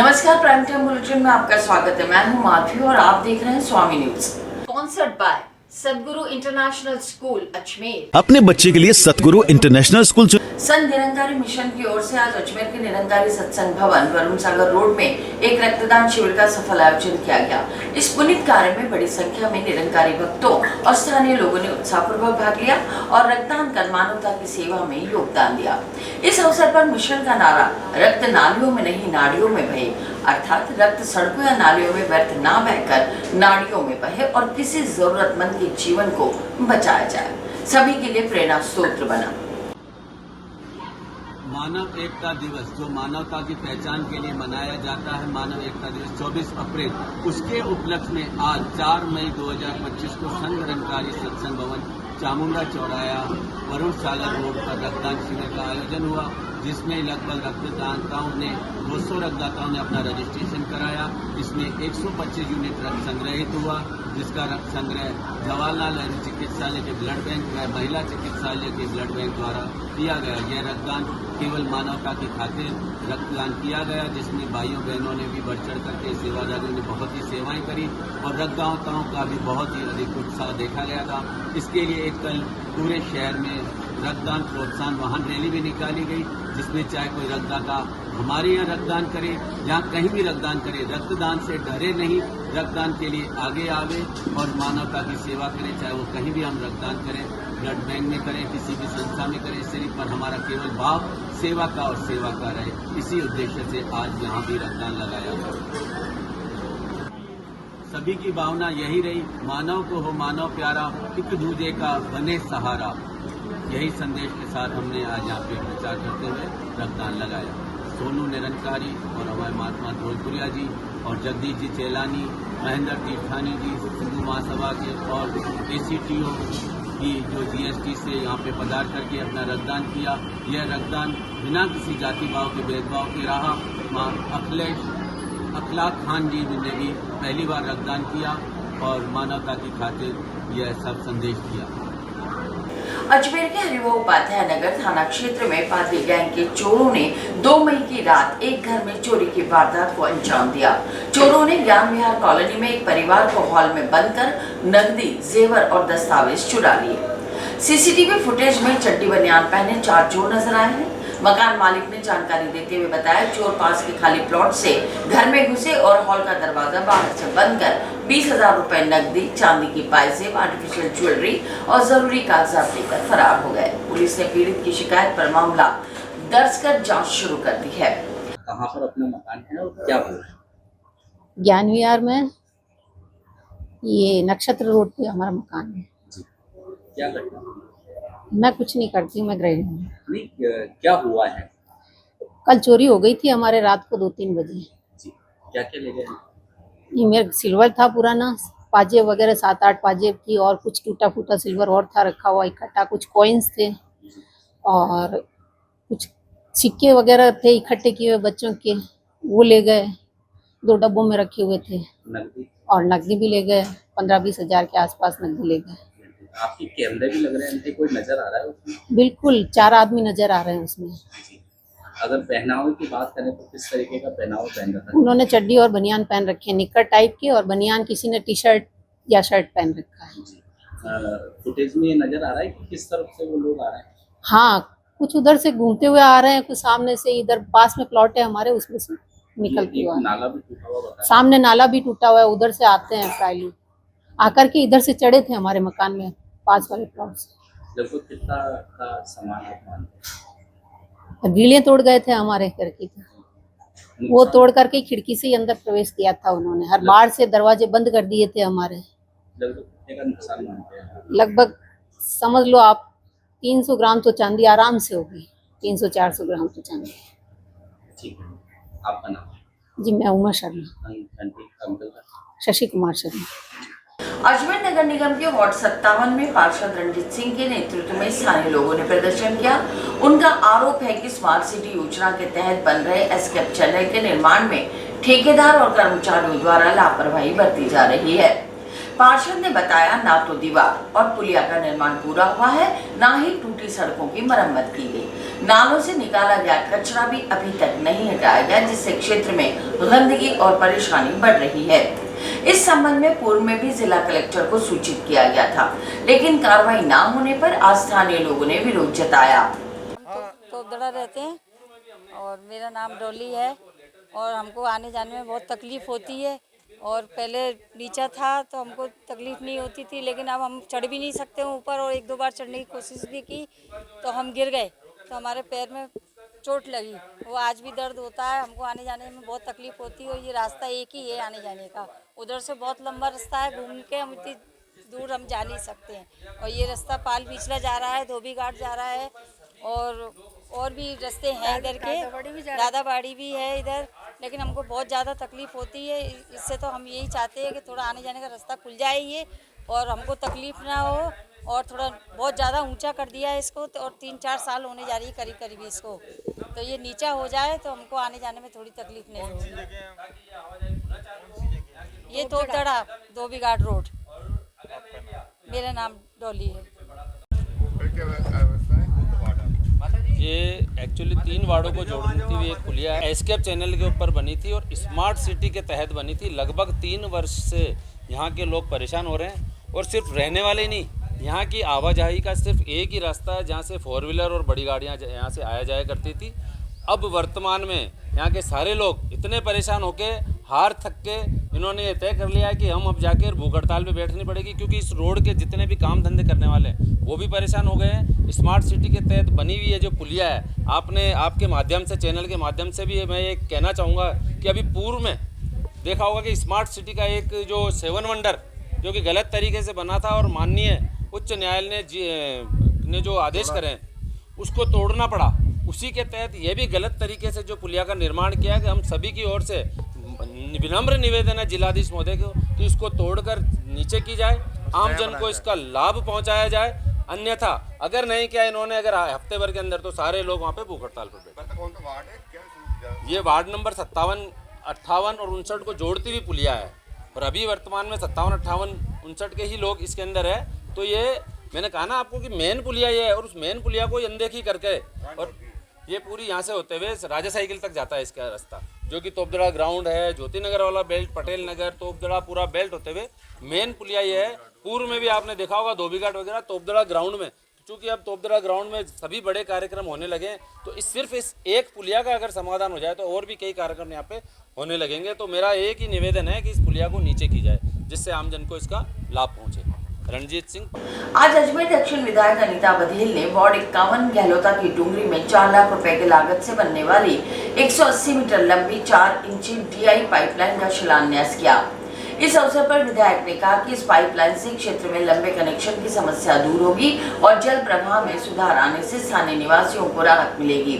नमस्कार, prime time bulletin में आपका स्वागत है। मैं हूं माधवी और आप देख रहे हैं स्वामी news. Sponsored by Satguru international school Ajmer. अपने बच्चे के लिए सतगुरु international school Sant Nirankari mission की ओर से आज अजमेर के निरंकारी सत्संग भवन वरुण सागर रोड में एक रक्तदान शिविर का सफल आयोजन किया गया। इस पुनीत कार्य में बड़ी संख्या में निरंकारी भक्तों और स्थानीय लोगों ने उत्साहपूर्वक भाग लिया और रक्तदान कर मानवता की सेवा में योगदान दिया। इस अवसर पर मिशन का नारा रक्त नालियों में नहीं नाड़ियों में बहे, अर्थात रक्त सड़कों या नालियों में व्यर्थ ना बहकर नाड़ियों में बहे और किसी जरूरतमंद के जीवन को बचाया जाए, सभी के लिए प्रेरणा स्रोत बना। मानव एकता दिवस जो मानवता की पहचान के लिए मनाया जाता है, मानव एकता दिवस 24 अप्रैल, उसके उपलक्ष्य में आज 4 मई 2025 को संत निरंकारी सत्संग भवन चामुंडा चौराया वरुण सागर रोड पर रक्तदान शिविर का आयोजन हुआ, जिसमें लगभग रक्तदाताओं ने 200 रक्तदाताओं ने अपना रजिस्ट्रेशन कराया। इसमें 125 यूनिट रक्त संग्रहित हुआ, जिसका रक्त संग्रह जवाहरलाल नेहरू चिकित्सालय के ब्लड बैंक व महिला चिकित्सालय के ब्लड बैंक द्वारा किया गया। यह रक्तदान केवल मानवता की खातिर रक्तदान किया गया, जिसमें भाइयों बहनों ने भी बढ़ चढ़ करके, सेवादारियों ने बहुत ही सेवाएं करी और रक्तदाताओं का भी बहुत ही अधिक उत्साह देखा गया था। इसके लिए एक कल पूरे शहर में रक्तदान प्रोत्साहन वाहन रैली भी निकाली गई, जिसमें चाहे कोई रक्तदाता हमारे यहाँ रक्तदान करे या कहीं भी रक्तदान करे, रक्तदान से डरे नहीं, रक्तदान के लिए आगे आवे और मानवता की सेवा करें। चाहे वो कहीं भी हम रक्तदान करें, ब्लड बैंक में करें, किसी भी संस्था में करें, शरीर पर हमारा केवल भाव सेवा का और सेवा का रहे। इसी उद्देश्य से आज यहाँ भी रक्तदान लगाया गया। सभी की भावना यही रही, मानव को हो मानव प्यारा, एक दूजे का बने सहारा। यही संदेश के साथ हमने आज यहाँ पे प्रचार करते हुए रक्तदान लगाया। सोनू निरंकारी और हमारे महात्मा ढोलपुरिया जी और जगदीश जी चेलानी, महेंद्र तीर्थानी जी, सिंधु महासभा के और ACTO की जो GST से यहाँ पे पधार करके अपना रक्तदान किया। यह रक्तदान बिना किसी जाति भाव के भेदभाव के रहा। अखलाक खान जी ने भी पहली बार रक्तदान किया और मानवता की खातिर यह सब संदेश दिया। अजमेर के हरिभा उपाध्याय नगर थाना क्षेत्र में पादी गैंग के चोरों ने 2 मई की रात एक घर में चोरी की वारदात को अंजाम दिया। चोरों ने ज्ञान विहार कॉलोनी में एक परिवार को हॉल में बंद कर नकदी, जेवर और दस्तावेज चुरा लिए। CCTV फुटेज में चड्डी बनियान पहने 4 चोर नजर आए हैं। मकान मालिक ने जानकारी देते हुए बताया, चोर पास के खाली प्लॉट से घर में घुसे और हॉल का दरवाजा बाहर से बंद कर 20,000 रुपए नकदी, चांदी की पायजेब, आर्टिफिशियल ज्वेलरी और जरूरी कागजात लेकर फरार हो गए। पुलिस ने पीड़ित की शिकायत पर मामला दर्ज कर जांच शुरू कर दी है। कहाँ पर अपना मकान है और क्या हुआ? ज्ञान विहार में, ये नक्षत्र रोड पे हमारा मकान है। क्या घटना? मैं कुछ नहीं करती, मैं गृहिणी हूँ। नहीं, क्या हुआ है? कल चोरी हो गई थी हमारे रात को 2-3 बजे। जी, क्या क्या ले गए? ये मेरा सिल्वर था पुराना, पाजेब वगैरह 7-8 पाजेब थी और कुछ टूटा फूटा सिल्वर और था रखा हुआ इकट्ठा, कुछ कॉइन्स थे और कुछ सिक्के वगैरह थे इकट्ठे किए हुए बच्चों के, वो ले गए। 2 डब्बों में रखे हुए थे नकदी और नकदी भी ले गए। 15-20 हजार के आसपास नकदी ले गए। आपके कैमरे भी लग रहे हैं, कोई नजर आ रहा है उसमें? बिल्कुल 4 आदमी नजर आ रहे हैं उसमें। अगर पहनावे की बात करें तो किस तरीके का पहनावा पहन रखा है? उन्होंने चड्डी और बनियान पहन रखे हैं, निक्कर टाइप के, और बनियान किसी ने टी-शर्ट या शर्ट पहन रखा है। फुटेज में ये नजर आ रहा है कि किस तरफ से वो लोग आ रहे हैं? हाँ, कुछ उधर से घूमते हुए आ रहे हैं, कुछ सामने से, इधर पास में प्लॉट है हमारे, उसमें से निकल के हुआ। नाला भी टूटा हुआ बताया। सामने नाला भी टूटा हुआ है, उधर से आते हैं प्रायली, आकर के इधर से चढ़े थे हमारे मकान में पास वाले प्लॉट से। लगभग कितना का सामान आप मानते हैं? ग्रिलें तोड़ गए थे हमारे घर की, वो तोड़ करके खिड़की से ही अंदर प्रवेश किया था उन्होंने। हर बार से दरवाजे बंद कर दिए थे हमारे। लगभग कितने का नुकसान मानते हैं? लगभग समझ लो आप 300 ग्राम तो चांदी आराम से होगी, 300-400 ग्राम तो चांदी। ठीक है, आपका नाम? जी, मैं उमा शर्मा, शशि कुमार शर्मा। अजमेर नगर निगम के वार्ड 57 में पार्षद रणजीत सिंह के नेतृत्व में स्थानीय लोगों ने प्रदर्शन किया। उनका आरोप है कि स्मार्ट सिटी योजना के तहत बन रहे एस्केप चैनल के निर्माण में ठेकेदार और कर्मचारियों द्वारा लापरवाही बरती जा रही है। पार्षद ने बताया, ना तो दीवार और पुलिया का निर्माण पूरा हुआ है, ना ही टूटी सड़कों की मरम्मत की गई। नालों से निकाला गया कचरा भी अभी तक नहीं हटाया गया, जिससे क्षेत्र में गंदगी और परेशानी बढ़ रही है। इस संबंध में पूर्व में भी जिला कलेक्टर को सूचित किया गया था, लेकिन कार्रवाई न होने पर आज स्थानीय लोगों ने विरोध जताया। तोपदड़ा रहते हैं और मेरा नाम डॉली है और हमको आने जाने में बहुत तकलीफ होती है। और पहले नीचा था तो हमको तकलीफ नहीं होती थी, लेकिन अब हम चढ़ भी नहीं सकते ऊपर, और एक दो बार चढ़ने की कोशिश भी की तो हम गिर गए, तो हमारे पैर में चोट लगी। वो आज भी दर्द होता है, हमको आने जाने में बहुत तकलीफ होती है। और ये रास्ता एक ही है आने जाने का, उधर से बहुत लंबा रास्ता है, घूम के हम इतनी दूर हम जा नहीं सकते हैं। और ये रास्ता पाल पिछला जा रहा है, धोबी घाट जा रहा है, और भी रास्ते हैं इधर के, दादाबाड़ी भी है इधर, लेकिन हमको बहुत ज़्यादा तकलीफ होती है। इससे तो हम यही चाहते हैं कि थोड़ा आने जाने का रास्ता खुल जाए ये, और हमको तकलीफ ना हो, और थोड़ा बहुत ज़्यादा ऊंचा कर दिया है इसको, तो और 3-4 साल होने जा रही है करीब करीब इसको, तो ये नीचा हो जाए तो हमको आने जाने में थोड़ी तकलीफ नहीं होगी। ये तोपदड़ा धोबी घाट रोड। मेरा नाम डॉली है। ये एक्चुअली 3 वार्डों को जोड़ती हुई एक पुलिया है, एस्केप चैनल के ऊपर बनी थी और स्मार्ट सिटी के तहत बनी थी। लगभग 3 वर्ष से यहाँ के लोग परेशान हो रहे हैं, और सिर्फ रहने वाले नहीं, यहाँ की आवाजाही का सिर्फ एक ही रास्ता है जहाँ से 4 व्हीलर और बड़ी गाड़ियाँ यहाँ से आया जाया करती थी। अब वर्तमान में यहाँ के सारे लोग इतने परेशान होके हार थक के इन्होंने ये तय कर लिया है कि हम अब जाकर भूख हड़ताल पे बैठनी पड़ेगी, क्योंकि इस रोड के जितने भी काम धंधे करने वाले हैं वो भी परेशान हो गए हैं। स्मार्ट सिटी के तहत बनी हुई है जो पुलिया है, आपके माध्यम से, चैनल के माध्यम से भी मैं ये कहना चाहूँगा कि अभी पूर्व में देखा होगा कि स्मार्ट सिटी का एक जो 7 वंडर जो कि गलत तरीके से बना था, और माननीय उच्च न्यायालय ने जो आदेश करें उसको तोड़ना पड़ा। उसी के तहत ये भी गलत तरीके से जो पुलिया का निर्माण किया है, कि हम सभी की ओर से विनम्र निवेदन है जिलाधीश महोदय को कि इसको तोड़कर नीचे की जाए, आम जन को इसका लाभ पहुंचाया जाए। अन्यथा अगर नहीं किया इन्होंने, अगर हफ्ते भर के अंदर, तो सारे लोग वहाँ पे भूख हड़ताल पर बैठे। ये वार्ड नंबर 57, 58 और 59 को जोड़ती हुई पुलिया है, और अभी वर्तमान में 57, 58, 59 के ही लोग इसके अंदर है। तो ये मैंने कहा ना आपको कि मेन पुलिया ये है, और उस मेन पुलिया को अनदेखी करके, और ये पूरी यहाँ से होते हुए राजा साइकिल तक जाता है इसका रास्ता, जो कि तोपदड़ा ग्राउंड है, ज्योति नगर वाला बेल्ट, पटेल नगर, तोपदड़ा पूरा बेल्ट होते हुए मेन पुलिया ये है। पूर्व में भी आपने देखा होगा धोबी घाट वगैरह, तोपदड़ा ग्राउंड में, क्योंकि अब तोपदड़ा ग्राउंड में सभी बड़े कार्यक्रम होने लगे, तो सिर्फ इस एक पुलिया का अगर समाधान हो जाए तो और भी कई कार्यक्रम यहाँ पे होने लगेंगे। तो मेरा एक ही निवेदन है कि इस पुलिया को नीचे की जाए, जिससे आम जन को इसका लाभ पहुँचे। रणजीत सिंह। आज अजमेर दक्षिण विधायक अनीता बघेल ने वार्ड 51 गहलोता की डूंगरी में 4 लाख रुपए की लागत से बनने वाली 180 मीटर लंबी 4 इंची DI पाइपलाइन का शिलान्यास किया। इस अवसर पर विधायक ने कहा कि इस पाइपलाइन से क्षेत्र में लंबे कनेक्शन की समस्या दूर होगी और जल प्रवाह में सुधार आने से स्थानीय निवासियों को राहत मिलेगी।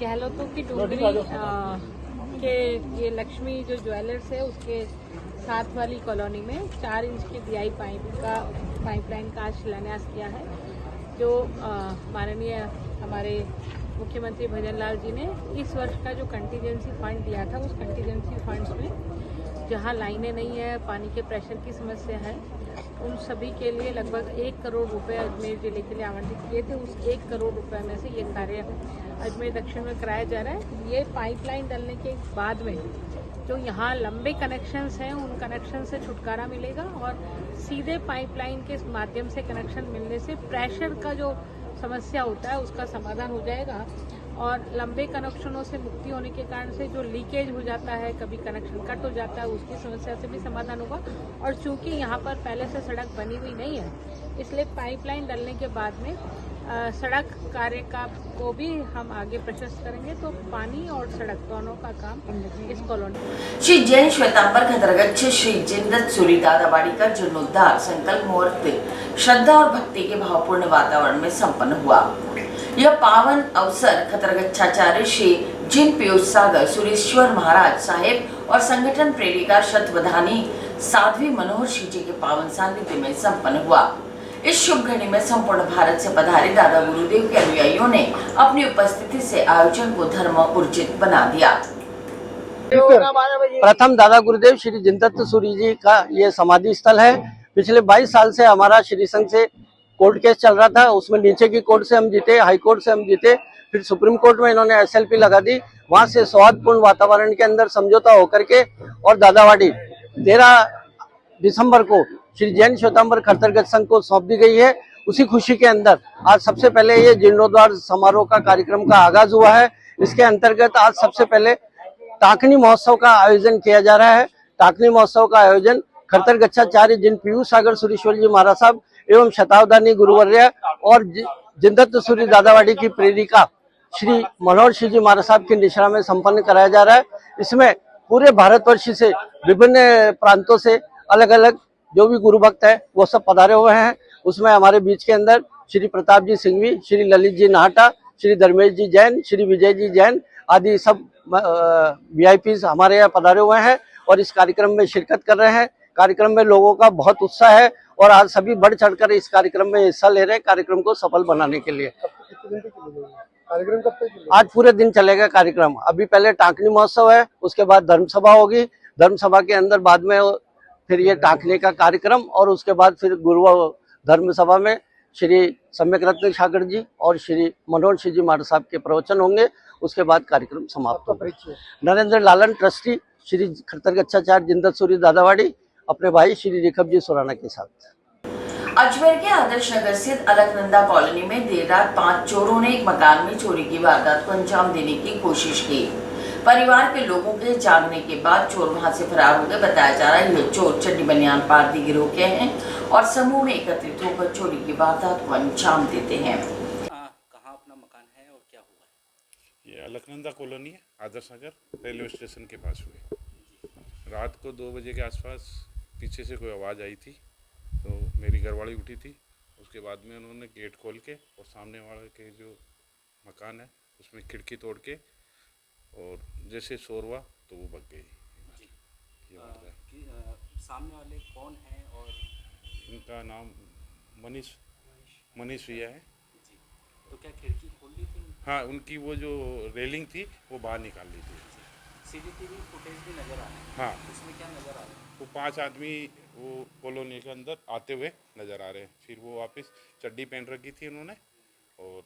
गहलोतों की डूंगरी के ये लक्ष्मी जो ज्वेलर्स है उसके साथ वाली कॉलोनी में 4 इंच की DI पाइपलाइन का शिलान्यास किया है, जो माननीय हमारे मुख्यमंत्री भजन लाल जी ने इस वर्ष का जो कंटीजेंसी फंड दिया था, उस कंटीजेंसी फंड्स में जहां लाइनें नहीं है, पानी के प्रेशर की समस्या है, उन सभी के लिए लगभग 1 करोड़ रुपए अजमेर जिले के लिए आवंटित किए थे। उस 1 करोड़ रुपए में से ये कार्य अजमेर दक्षिण में कराया जा रहा है। ये पाइपलाइन डलने के बाद में जो यहाँ लंबे कनेक्शंस हैं, उन कनेक्शन से छुटकारा मिलेगा, और सीधे पाइपलाइन के माध्यम से कनेक्शन मिलने से प्रेशर का जो समस्या होता है उसका समाधान हो जाएगा, और लंबे कनेक्शनों से मुक्ति होने के कारण से जो लीकेज हो जाता है, कभी कनेक्शन कट हो जाता है, उसकी समस्या से भी समाधान होगा। और चूंकि यहाँ पर पहले से सड़क बनी हुई नहीं है, इसलिए पाइपलाइन डलने के बाद में सड़क कार्य का को भी हम आगे प्रशस्त करेंगे, तो पानी और सड़क दोनों का काम इस कॉलोनी। श्री जैन श्वेतांबर खतरगच्छ श्री जिंदत सूरी दादाबाड़ी का जीर्णोद्धार संकल्प मुहूर्त श्रद्धा और भक्ति के भावपूर्ण वातावरण में संपन्न हुआ। यह पावन अवसर खतरगच्छाचार्य श्री जिन पीयूष सागर सुरेश्वर महाराज साहेब और संगठन प्रेरिका शतवधानी साध्वी मनोहर श्री जी के पावन सानिध्य में संपन्न हुआ। इस शुभ घड़ी में संपूर्ण भारत से पधारे दादा गुरुदेव के अनुयायियों ने अपनी उपस्थिति से आयोजन को धर्म ऊर्जित बना दिया। प्रथम दादा गुरुदेव श्री जिनदत्त सूरी जी का ये समाधि स्थल है। पिछले 22 साल से हमारा श्री संघ से कोर्ट केस चल रहा था, उसमें नीचे की कोर्ट से हम जीते, हाई कोर्ट से हम जीते, फिर सुप्रीम कोर्ट में इन्होंने SLP लगा दी। वहां से सौहार्दपूर्ण वातावरण के अंदर समझौता होकर के और दादावाड़ी 13 दिसंबर को श्री जैन श्वेतांबर खरतरगत संघ को सौंप दी गई है। उसी खुशी के अंदर आज सबसे पहले ये जीर्णोद्धार समारोह का कार्यक्रम का आगाज हुआ है। इसके अंतर्गत आज सबसे पहले टाकनी महोत्सव का आयोजन किया जा रहा है। टाकनी महोत्सव का आयोजन खरतरगच्छाचार्य जिन पीयूष सागर सुरेश्वर जी महाराज साहब एवं शतावधानी गुरुवर्य और जिंदत्त सूरी दादावाड़ी की प्रेरिका श्री मनोहर सिंह जी महाराज साहब की निश्रा में संपन्न कराया जा रहा है। इसमें पूरे भारतवर्ष से विभिन्न प्रांतों से अलग अलग जो भी गुरु भक्त है वो सब पधारे हुए हैं। उसमें हमारे बीच के अंदर श्री प्रताप जी सिंघवी, श्री ललित जी नाहटा, श्री धर्मेश जी जैन, श्री विजय जी जैन आदि सब VIPs हमारे यहाँ पधारे हुए हैं और इस कार्यक्रम में शिरकत कर रहे हैं। कार्यक्रम में लोगों का बहुत उत्साह है और आज सभी बढ़ चढ़कर इस कार्यक्रम में हिस्सा ले रहे हैं कार्यक्रम को सफल बनाने के लिए। कार्यक्रम कब तक? आज पूरे दिन चलेगा कार्यक्रम। अभी पहले टाकनी महोत्सव है, उसके बाद धर्मसभा होगी, धर्मसभा के अंदर बाद में फिर ये टाकने का कार्यक्रम और उसके बाद फिर गुरु धर्मसभा में श्री सम्यक रत्न सागर जी और श्री मनोहर सिंह जी महाराज साहब के प्रवचन होंगे। उसके बाद कार्यक्रम समाप्त होगा। नरेंद्र लालन ट्रस्टी श्री खरतरगच्छाचार्य जिंदत सूरी दादावाड़ी अपने भाई श्री रिखब जी सुराना के साथ। अजमेर के आदर्श नगर स्थित अलकनंदा कॉलोनी में देर रात 5 चोरों ने एक मकान में चोरी की वारदात को अंजाम देने की कोशिश की। परिवार के लोगों के जागने के बाद चोर वहां से फरार हो गए। बताया जा रहा है ये चोर चड्डी बनियान पार्टी गिरोह के हैं और समूह में एकत्रित होकर चोरी की वारदात को अंजाम देते हैं। कहाँ अपना मकान है और क्या हुआ? ये अलकनंदा कॉलोनी है, आदर्श नगर रेलवे स्टेशन के पास हुए। रात को 2 बजे के आसपास पीछे से कोई आवाज़ आई थी तो मेरी घरवाली उठी थी। उसके बाद में उन्होंने गेट खोल के और सामने वाले के जो मकान है उसमें खिड़की तोड़ के और जैसे शोर हुआ तो वो भाग गई। सामने वाले कौन हैं? और इनका नाम मनीष भैया है। तो क्या खिड़की खोल ली थी? हाँ, उनकी वो जो रेलिंग थी वो बाहर निकाल ली थी। CCTV फुटेज भी नज़र आ रहा है। हाँ, उसमें क्या नज़र आ रहा है? वो 5 आदमी वो कॉलोनी के अंदर आते हुए नज़र आ रहे हैं। फिर वो वापस चड्डी पहन रखी थी उन्होंने और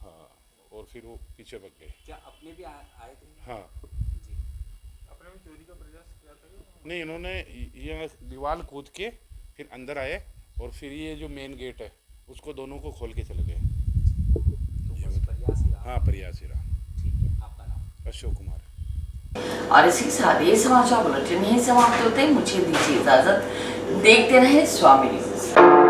हाँ, और फिर वो पीछे भाग गए। क्या अपने भी आए थे? हाँ जी। अपने में चोरी का प्रयास किया था? नहीं, इन्होंने ये दीवार कूद के फिर अंदर आए और फिर ये जो मेन गेट है उसको दोनों को खोल के चले गए। तो बस प्रयास ही रहा। हाँ, प्रयास ही रहा। ठीक है, आपका नाम? अशोक कुमार। और इसी के साथ ये समाचार बुलेटिन यहीं समाप्त होते हैं। मुझे दीजिए इजाजत। देखते रहे स्वामी न्यूज़।